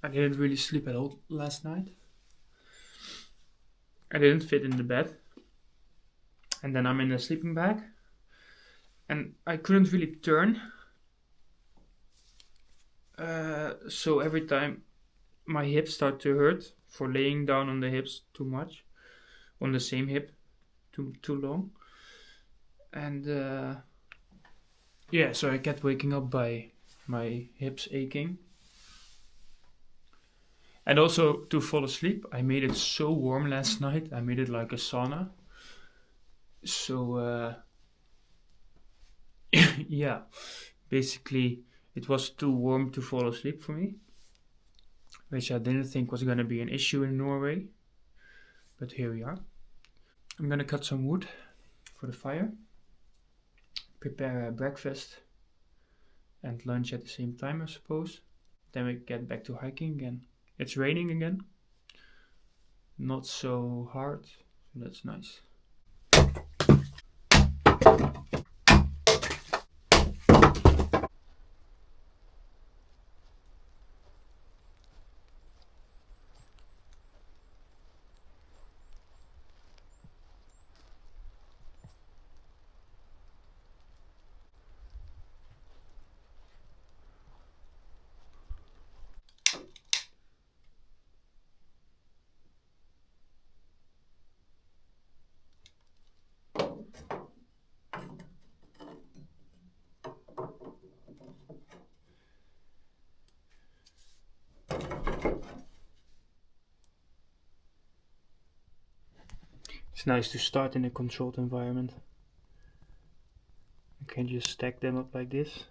I didn't really sleep at all last night. I didn't fit in the bed. And then I'm in a sleeping bag. And I couldn't really turn. So every time my hips start to hurt for laying down on the hips too much. On the same hip too long. And yeah, so I kept waking up by my hips aching. And also to fall asleep, I made it so warm last night. I made it like a sauna. So yeah, basically it was too warm to fall asleep for me, which I didn't think was gonna be an issue in Norway. But here we are. I'm gonna cut some wood for the fire, prepare a breakfast and lunch at the same time, I suppose. Then we get back to hiking again. It's raining again. Not so hard, so that's nice. It's nice to start in a controlled environment. You can just stack them up like this,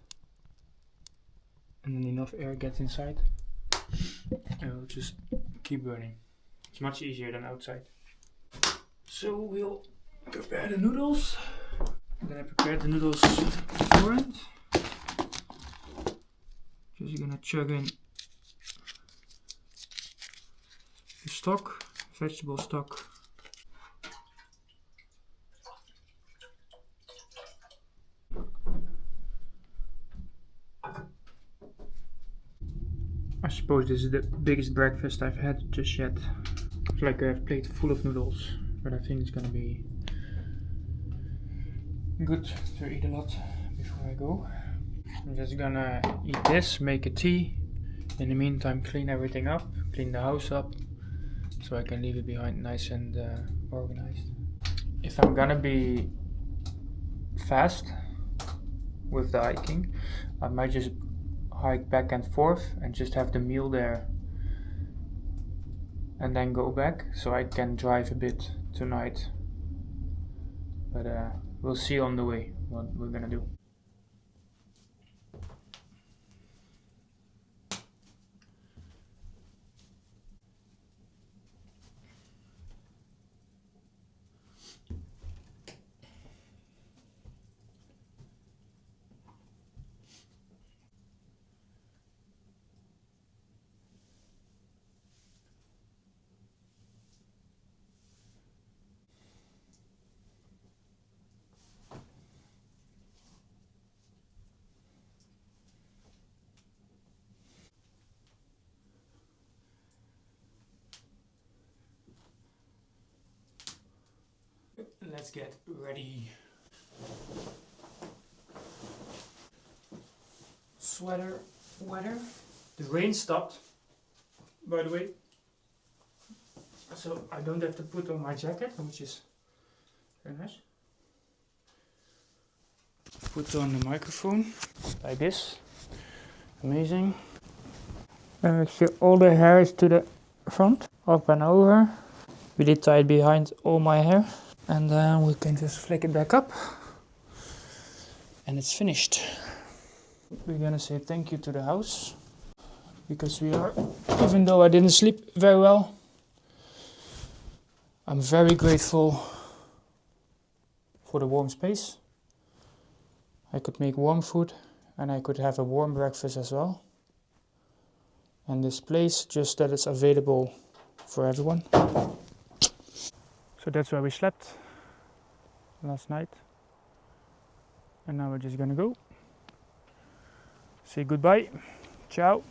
and then enough air gets inside, and it'll just keep burning. It's much easier than outside. So we'll prepare the noodles. I'm gonna prepare the noodles beforehand. Just gonna chug in the stock, vegetable stock. I suppose this is the biggest breakfast I've had just yet. It's like I have a plate full of noodles, but I think it's gonna be good to eat a lot before I go. I'm just gonna eat this, make a tea. In the meantime, clean everything up, clean the house up, so I can leave it behind nice and organized. If I'm gonna be fast with the hiking, I might just hike back and forth and just have the meal there and then go back, so I can drive a bit tonight. But we'll see on the way what we're gonna do. Let's get ready. Sweater weather. The rain stopped, by the way, so I don't have to put on my jacket, which is very nice. Put on the microphone like this. Amazing. Make sure all the hair is to the front, up and over. Really tight behind all my hair. And then we can just flick it back up. And it's finished. We're gonna say thank you to the house. Because we are, even though I didn't sleep very well, I'm very grateful for the warm space. I could make warm food and I could have a warm breakfast as well. And this place, just that it's available for everyone. So that's where we slept last night. And now we're just gonna go. Say goodbye. Ciao.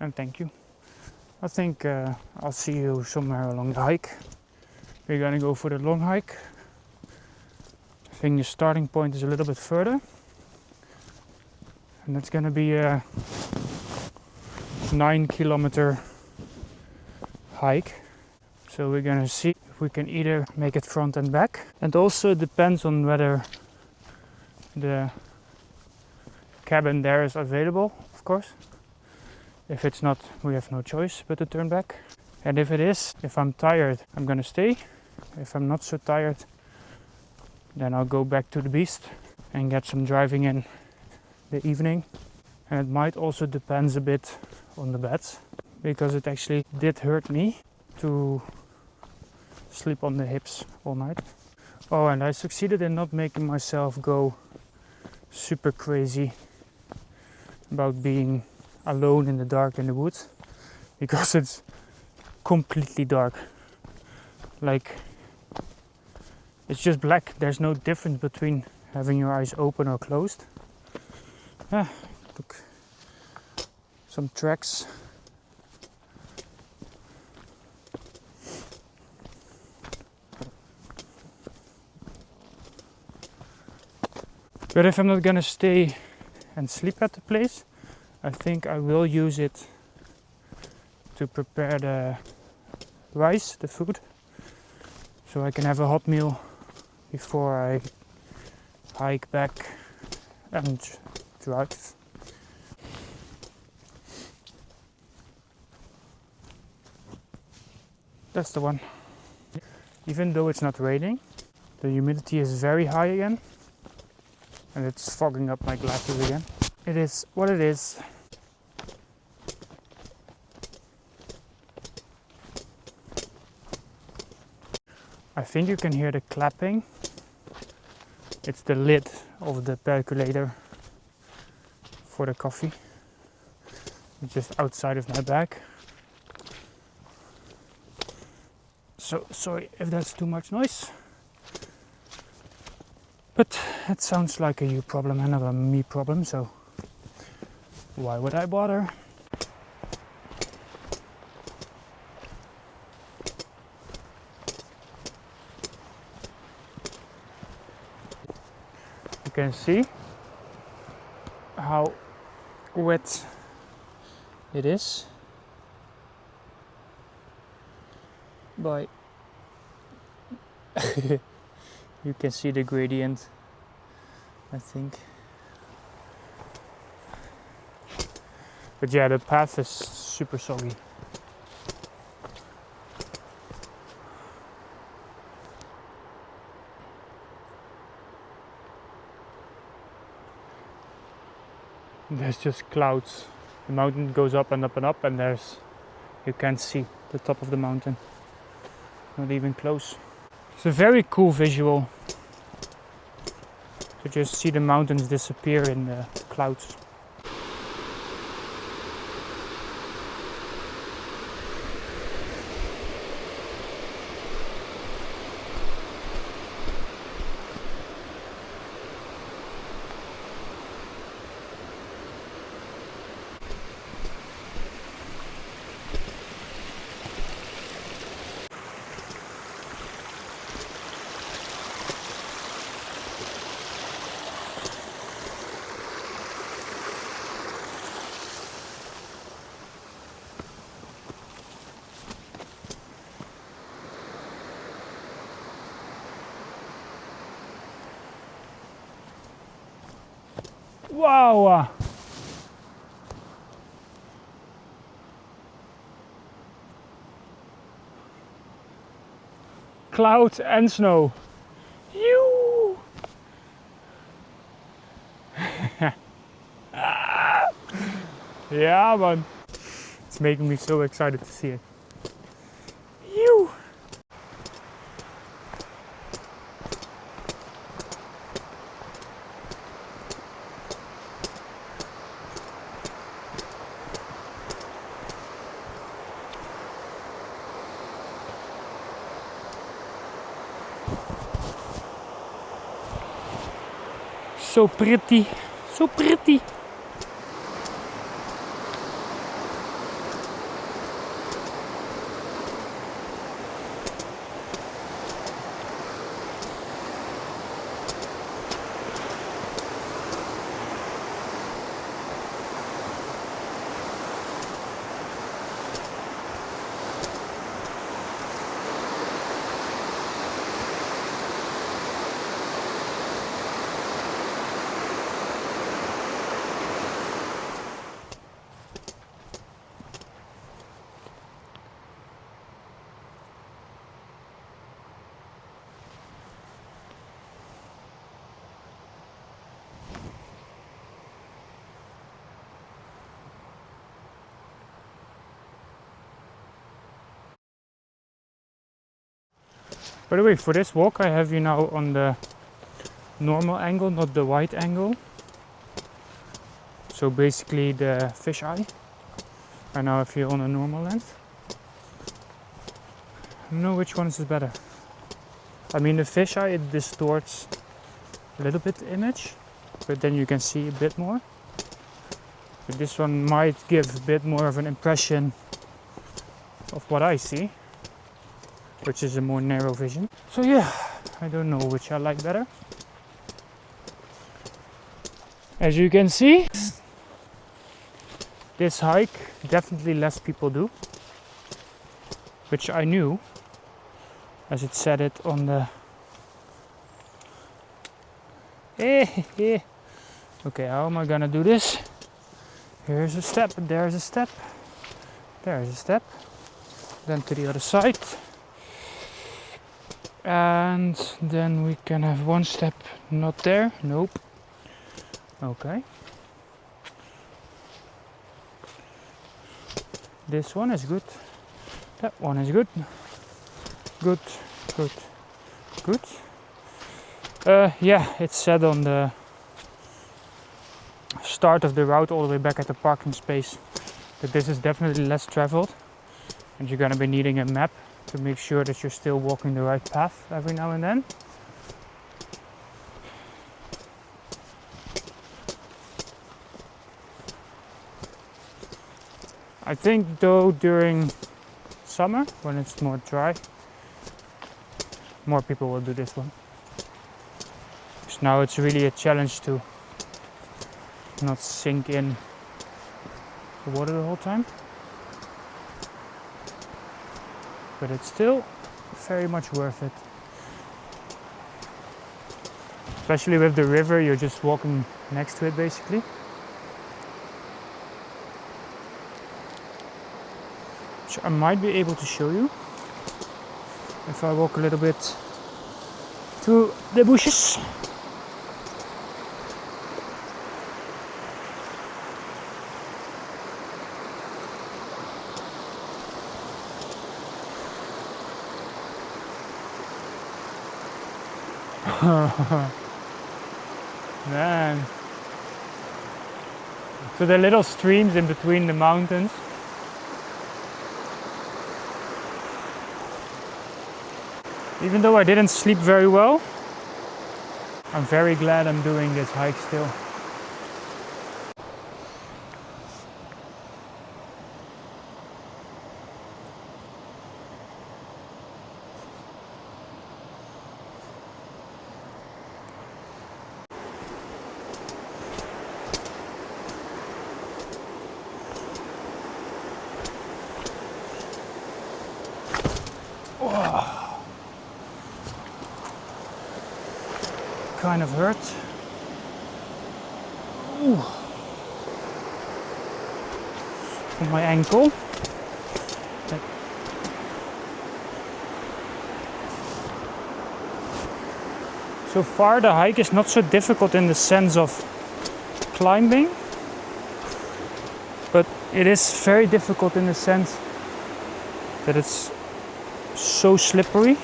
and thank you. I think I'll see you somewhere along the hike. We're gonna go for the long hike. I think the starting point is a little bit further, and it's gonna be a 9-kilometer hike. So we're gonna see if we can either make it front and back, and also it depends on whether the cabin there is available, of course. If it's not, we have no choice but to turn back. And if it is, if I'm tired, I'm gonna stay. If I'm not so tired, then I'll go back to the beast and get some driving in the evening. And it might also depend a bit on the beds, because it actually did hurt me to sleep on the hips all night. Oh, and I succeeded in not making myself go super crazy about being alone in the dark in the woods, because it's completely dark. Like, it's just black. There's no difference between having your eyes open or closed. Look, some tracks. But if I'm not gonna stay and sleep at the place, I think I will use it to prepare the rice, the food, so I can have a hot meal before I hike back and drive. That's the one. Even though it's not raining, the humidity is very high again, and it's fogging up my glasses again. It is what it is. I think you can hear the clapping. It's the lid of the percolator for the coffee. It's just outside of my bag. So sorry if that's too much noise. But it sounds like a you problem and not a me problem, so why would I bother? You can see how wet it is by you can see the gradient, I think. But yeah, the path is super soggy. There's just clouds. The mountain goes up and up and up, and you can't see the top of the mountain. Not even close. It's a very cool visual to just see the mountains disappear in the clouds. Wow! Clouds and snow. Yoo! Yeah, man. It's making me so excited to see it. Yoo! So pretty, so pretty. By the way, for this walk I have you now on the normal angle, not the wide angle. So basically the fisheye. And now I feel on a normal length. I don't know which one is better. I mean, the fisheye, it distorts a little bit the image, but then you can see a bit more. But this one might give a bit more of an impression of what I see, which is a more narrow vision. So yeah, I don't know which I like better. As you can see, this hike definitely less people do, which I knew, as it said it on the... Okay, how am I gonna do this? Here's a step, there's a step, there's a step, then to the other side, and then we can have one step, not there, nope, okay. This one is good, that one is good, good, good, good. Yeah, it said on the start of the route all the way back at the parking space that this is definitely less traveled, and you're gonna be needing a map to make sure that you're still walking the right path every now and then. I think though during summer, when it's more dry, more people will do this one. Because now it's really a challenge to not sink in the water the whole time. But it's still very much worth it. Especially with the river, you're just walking next to it basically. Which I might be able to show you if I walk a little bit through the bushes. Man. So the little streams in between the mountains. Even though I didn't sleep very well, I'm very glad I'm doing this hike still. Kind of hurt. Ooh. On my ankle. So far the hike is not so difficult in the sense of climbing, but it is very difficult in the sense that it's so slippery.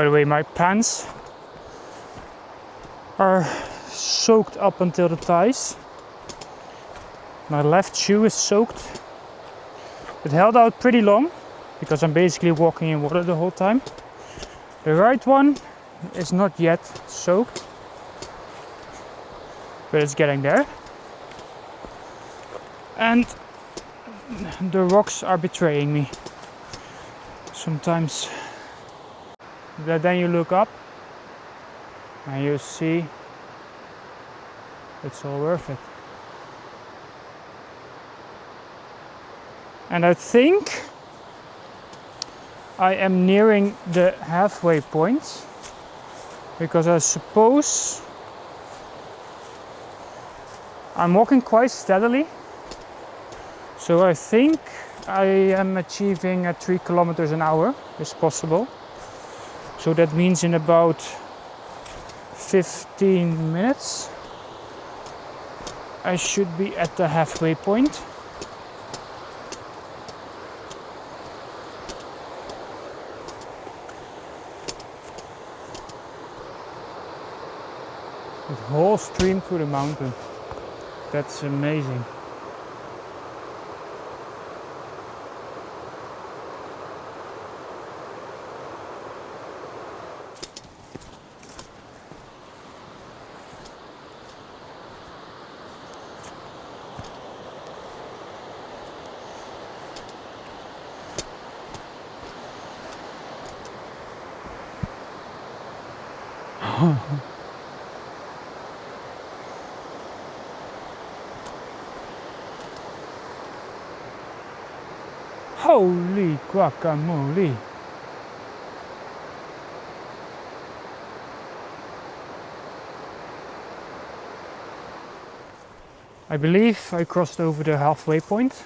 By the way, my pants are soaked up until the thighs. My left shoe is soaked. It held out pretty long because I'm basically walking in water the whole time. The right one is not yet soaked, but it's getting there. And the rocks are betraying me sometimes. But then you look up and you see it's all worth it. And I think I am nearing the halfway point, because I suppose I'm walking quite steadily. So I think I am achieving 3 kilometers an hour is possible. So that means in about 15 minutes I should be at the halfway point. The whole stream through the mountain. That's amazing. Holy guacamole! I believe I crossed over the halfway point.